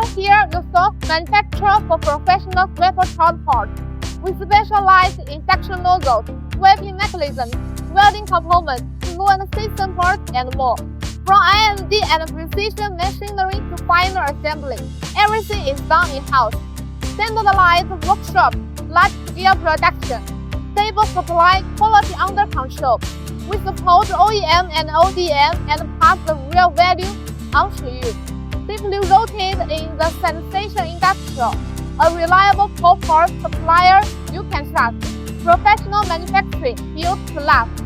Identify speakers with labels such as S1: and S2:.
S1: Adhere also manufacture for professional scraper transport. We specialize in section nozzles, sweeping mechanisms, welding components, fluent system parts, and more. From I&D and precision machinery to final assembly, everything is done in-house. Standardized workshop, large-scale production, stable supply, quality under control. We support OEM and ODM and pass the real value on to you. Deeply rooted in the sensation industry, a reliable core part supplier you can trust. Professional manufacturing built to last.